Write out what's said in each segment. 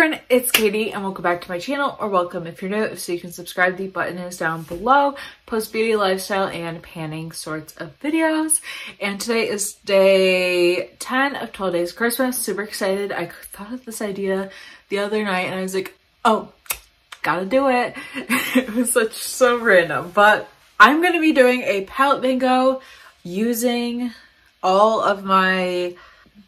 friend, it's Katie and welcome back to my channel, or welcome if you're new. So you can subscribe, the button is down below. Post beauty, lifestyle, and panning sorts of videos. And today is day 10 of 12 days of Christmas. Super excited. I thought of this idea the other night and I was like, oh, gotta do it. It was so random, but I'm gonna be doing a palette bingo using all of my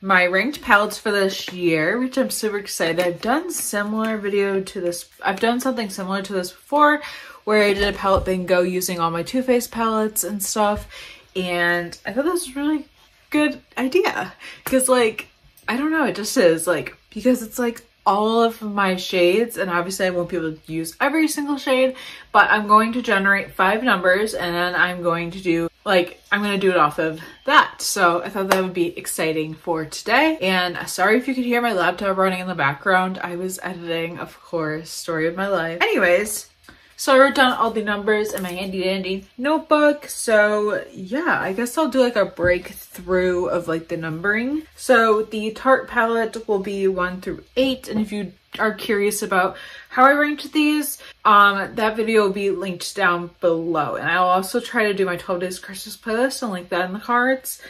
ranked palettes for this year, which I'm super excited. I've done I've done something similar to this before, where I did a palette bingo using all my Too Faced palettes and stuff, and I thought this was a really good idea because, like, I don't know, it just is, like, because it's like all of my shades, and obviously I won't be able to use every single shade, but I'm going to generate 5 numbers and then I'm going to do it off of that. So I thought that would be exciting for today. And sorry if you could hear my laptop running in the background. I was editing, of course, story of my life. Anyways, so I wrote down all the numbers in my handy dandy notebook. So yeah, I guess I'll do like a breakthrough of like the numbering. So the Tarte palette will be 1 through 8. And if you are curious about how I ranked these, that video will be linked down below. And I'll also try to do my 12 days Christmas playlist and link that in the cards,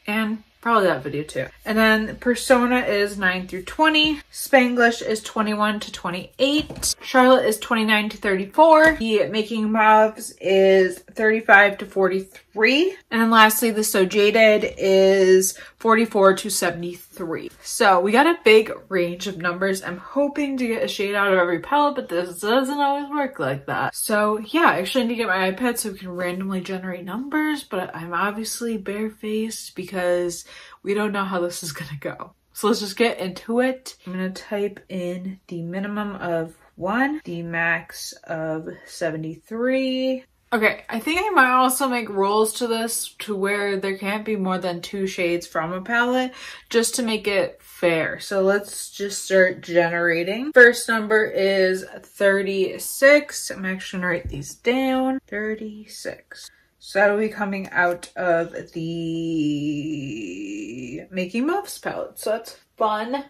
and probably that video too. And then Persona is 9 through 20. Spanglish is 21 to 28. Charlotte is 29 to 34. The Making Mauves is 35 to 43. And then lastly, the So Jaded is 44 to 73. So we got a big range of numbers. I'm hoping to get a shade out of every palette, but this doesn't always work like that. So yeah, I actually need to get my iPad so we can randomly generate numbers, but I'm obviously barefaced because we don't know how this is gonna go. So let's just get into it. I'm gonna type in the minimum of 1, the max of 73. Okay, I think I might also make rules to this to where there can't be more than 2 shades from a palette, just to make it fair. So let's just start generating. First number is 36. I'm actually gonna write these down. 36. So that'll be coming out of the Making Mauves palette. So that's fun.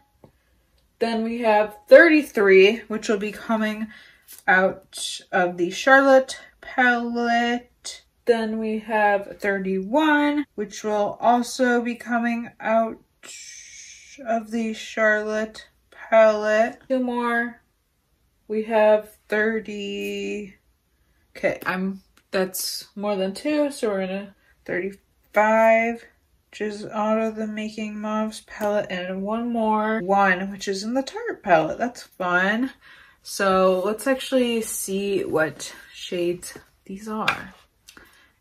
Then we have 33, which will be coming out of the Charlotte palette. Then we have 31, which will also be coming out of the Charlotte palette. 2 more. We have 30. Okay, that's more than 2, so we're gonna 35, which is out of the Making Mauves palette, and 1 more, 1, which is in the Tarte palette. That's fun. So let's actually see what shades these are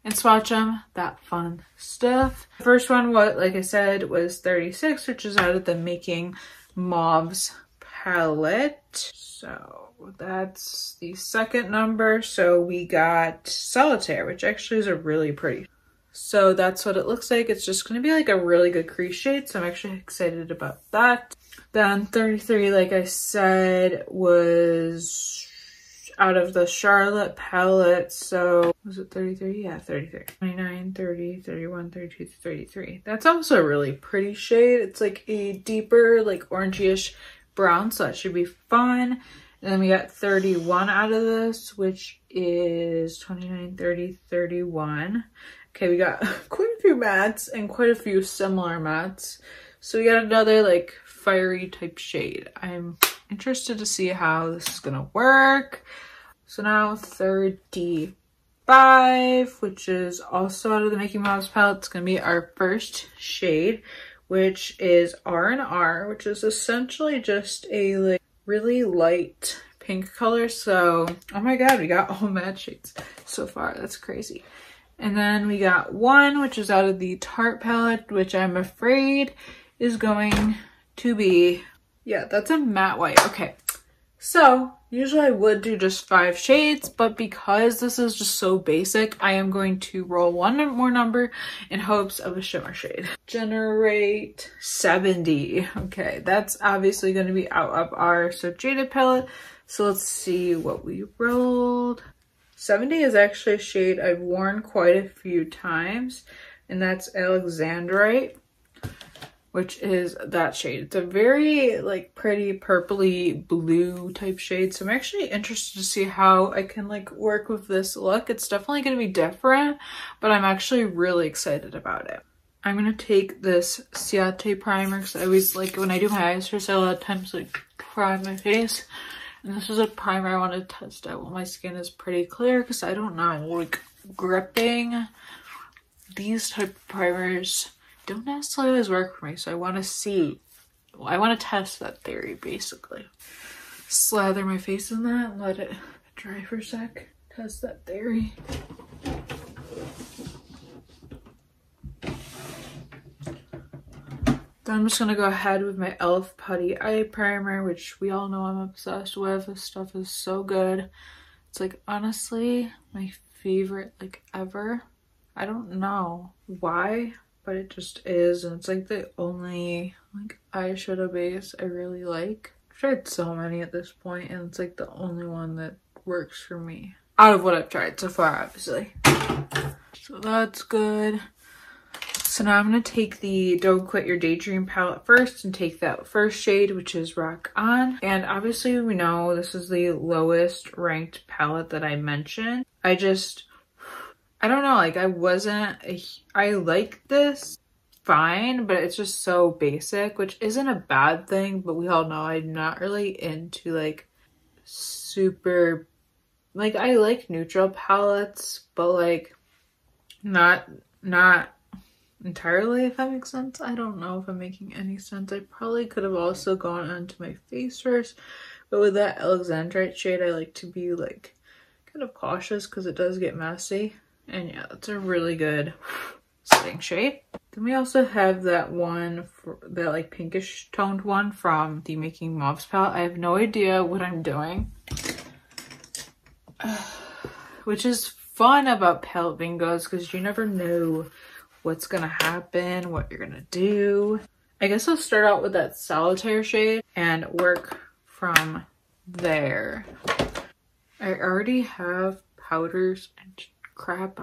and swatch them, that fun stuff. The first one, like I said, was 36, which is out of the Making Mauves palette. So that's the second number. So we got Solitaire, which actually is a really pretty. So that's what it looks like. It's just going to be like a really good crease shade. So I'm actually excited about that. Then 33, like I said, was out of the Charlotte palette. So was it 33? Yeah, 33. 29, 30, 31, 32, 33. That's also a really pretty shade. It's like a deeper, like orangey-ish brown. So that should be fun. And then we got 31 out of this, which is 29, 30, 31. Okay, we got quite a few mattes and quite a few similar mattes. So we got another like fiery type shade. I'm interested to see how this is gonna work. So now 35, which is also out of the Making Mauves palette. It's gonna be our first shade, which is R&R, which is essentially just a like really light pink color. So, oh my god, we got all matte shades so far. That's crazy. And then we got 1, which is out of the Tarte palette, which I'm afraid is going to be, yeah, that's a matte white. Okay, so usually I would do just 5 shades, but because this is just so basic, I am going to roll 1 more number in hopes of a shimmer shade. Generate 70. Okay, that's obviously going to be out of our So Jaded palette. So let's see what we rolled. 70 is actually a shade I've worn quite a few times, and that's Alexandrite. which is that shade. It's a very like pretty purpley blue type shade. So I'm actually interested to see how I can like work with this look. It's definitely going to be different, but I'm actually really excited about it. I'm going to take this Ciate primer because I always like when I do my eyes first, I a lot of times like prime my face. And this is a primer I want to test out when my skin is pretty clear because I don't know, like gripping these type of primers don't necessarily always work for me, so I want to see. Well, I want to test that theory, basically. Slather my face in that and let it dry for a sec. Test that theory. Then I'm just going to go ahead with my e.l.f. Putty Eye Primer, which we all know I'm obsessed with. This stuff is so good. It's like, honestly, my favorite, like, ever. I don't know why, but it just is, and it's like the only like eyeshadow base I really like. I've tried so many at this point, and it's like the only one that works for me out of what I've tried so far, obviously. So that's good. So now I'm going to take the Don't Quit Your Daydream palette first and take that first shade, which is Rock On. And obviously we know this is the lowest ranked palette that I mentioned. I don't know, like I like this fine, but it's just so basic, which isn't a bad thing, but we all know I'm not really into like super, like I like neutral palettes, but like not entirely, if that makes sense. I don't know if I'm making any sense. I probably could have also gone onto my face first, but with that Alexandrite shade, I like to be like kind of cautious because it does get messy. And yeah, that's a really good setting shade. Then we also have that one, that like pinkish toned one from the Making Mauves palette. I have no idea what I'm doing. Which is fun about palette bingos because you never know what's gonna happen, what you're gonna do. I guess I'll start out with that Solitaire shade and work from there. I already have powders and crap,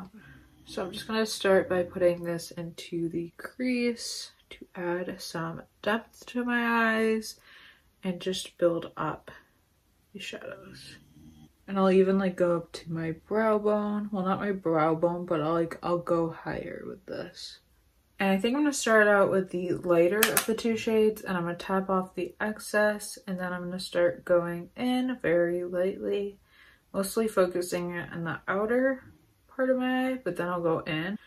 so I'm just gonna start by putting this into the crease to add some depth to my eyes and just build up the shadows. And I'll even like go up to my brow bone. Well, not my brow bone, but I'll go higher with this. And I think I'm gonna start out with the lighter of the two shades, and I'm gonna tap off the excess, and then I'm gonna start going in very lightly, mostly focusing it on the outer part of my eye, but then I'll go in.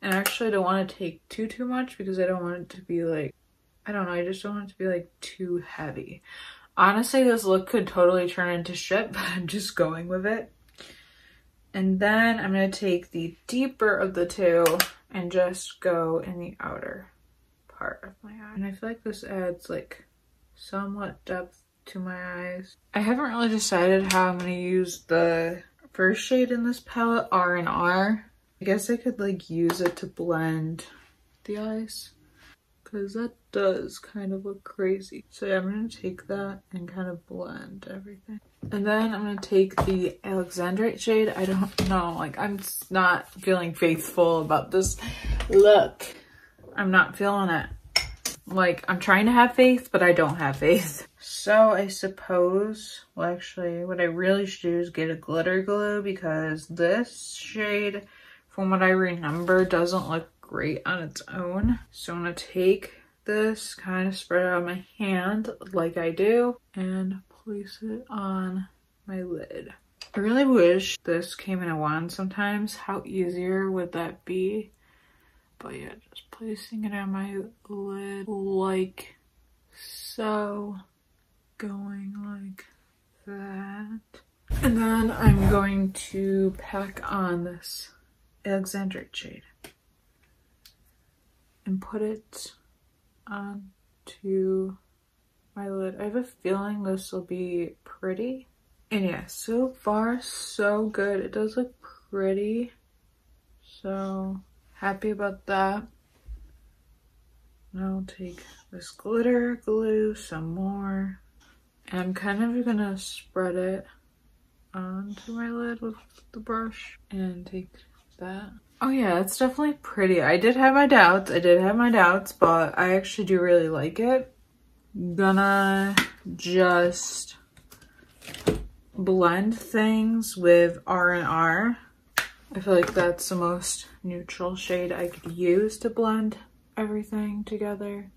And I actually don't want to take too much because I don't want it to be like, I don't know, I just don't want it to be like too heavy. Honestly, this look could totally turn into shit, but I'm just going with it. And then I'm going to take the deeper of the two and just go in the outer part of my eye. And I feel like this adds like somewhat depth to my eyes. I haven't really decided how I'm going to use the first shade in this palette, R&R. I guess I could like use it to blend the eyes, because that does kind of look crazy. So yeah, I'm going to take that and kind of blend everything. And then I'm going to take the Alexandrite shade. I don't know, like I'm not feeling faithful about this look. I'm not feeling it. Like I'm trying to have faith, but I don't have faith. So I suppose, well actually what I really should do is get a glitter glue, because this shade, from what I remember, doesn't look great on its own. So I'm gonna take this, kind of spread it on my hand like I do, and place it on my lid. I really wish this came in a wand sometimes. How easier would that be? But yeah, just placing it on my lid like so, going like that. And then I'm going to pack on this Alexandrite shade and put it onto my lid. I have a feeling this will be pretty. And yeah, so far so good. It does look pretty. So happy about that. Now I'll take this glitter glue, some more, and I'm kind of gonna spread it onto my lid with the brush and take that Oh yeah, it's definitely pretty. I did have my doubts, but I actually do really like it. Gonna just blend things with R&R. I feel like that's the most neutral shade I could use to blend everything together.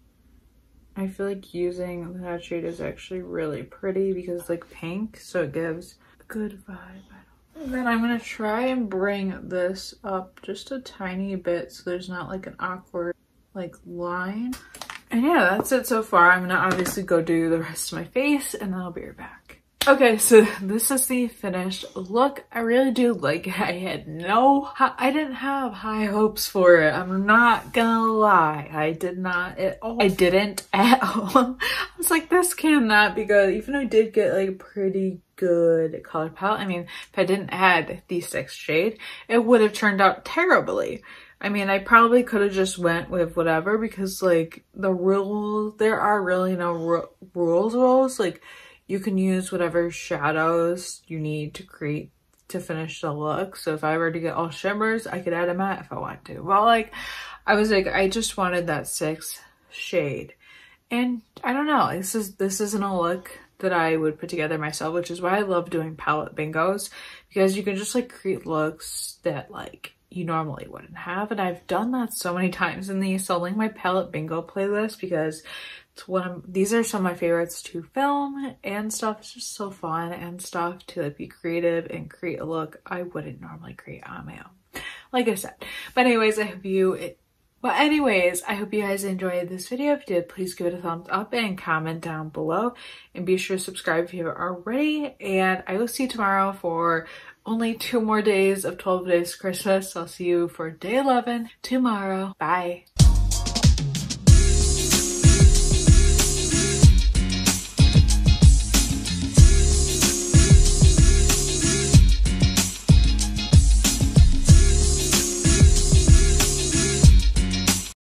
I feel like using that shade is actually really pretty because it's like pink, so it gives a good vibe. And then I'm gonna try and bring this up just a tiny bit so there's not like an awkward like line. And yeah, that's it so far. I'm gonna obviously go do the rest of my face and then I'll be right back. Okay, so this is the finished look. I really do like it. I didn't have high hopes for it. I'm not gonna lie. I didn't at all. I was like, this cannot be good. Even though I did get like a pretty good color palette. I mean, if I didn't add the 6th shade, it would have turned out terribly. I mean, I probably could have just went with whatever because like there are really no rules. Like, you can use whatever shadows you need to finish the look. So if I were to get all shimmers, I could add a matte if I want to. Well, like, I was like, I just wanted that 6th shade. And I don't know, this isn't a look that I would put together myself, which is why I love doing palette bingos, because you can just like create looks that like you normally wouldn't have. And I've done that so many times in these. So I'll link my palette bingo playlist because these are some of my favorites to film and stuff. It's just so fun and stuff to like be creative and create a look I wouldn't normally create on my own, like I said. But anyways, I hope you guys enjoyed this video. If you did, please give it a thumbs up and comment down below, and be sure to subscribe if you haven't already. And I will see you tomorrow for only 2 more days of 12 days Christmas. I'll see you for day 11 tomorrow. Bye.